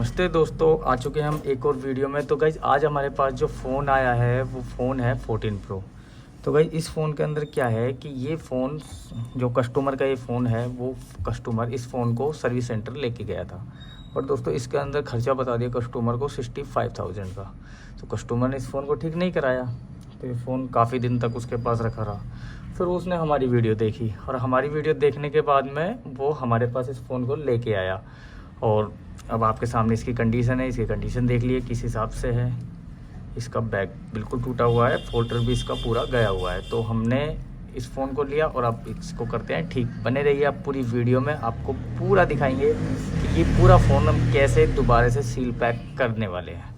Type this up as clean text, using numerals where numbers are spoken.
नमस्ते दोस्तों, आ चुके हैं हम एक और वीडियो में। तो गाइज आज हमारे पास जो फ़ोन आया है वो फ़ोन है 14 प्रो। तो गाइज इस फ़ोन के अंदर क्या है कि ये फ़ोन जो कस्टमर का ये फ़ोन है वो कस्टमर इस फ़ोन को सर्विस सेंटर लेके गया था। और दोस्तों इसके अंदर खर्चा बता दिया कस्टमर को 65,000 का। तो कस्टमर ने इस फ़ोन को ठीक नहीं कराया, तो ये फ़ोन काफ़ी दिन तक उसके पास रखा रहा। फिर उसने हमारी वीडियो देखी और हमारी वीडियो देखने के बाद में वो हमारे पास इस फ़ोन को लेके आया। और अब आपके सामने इसकी कंडीशन है, इसकी कंडीशन देख लिए किस हिसाब से है। इसका बैक बिल्कुल टूटा हुआ है, फोल्डर भी इसका पूरा गया हुआ है। तो हमने इस फ़ोन को लिया और अब इसको करते हैं ठीक। बने रहिए आप पूरी वीडियो में, आपको पूरा दिखाएंगे कि ये पूरा फ़ोन हम कैसे दोबारा से सील पैक करने वाले हैं।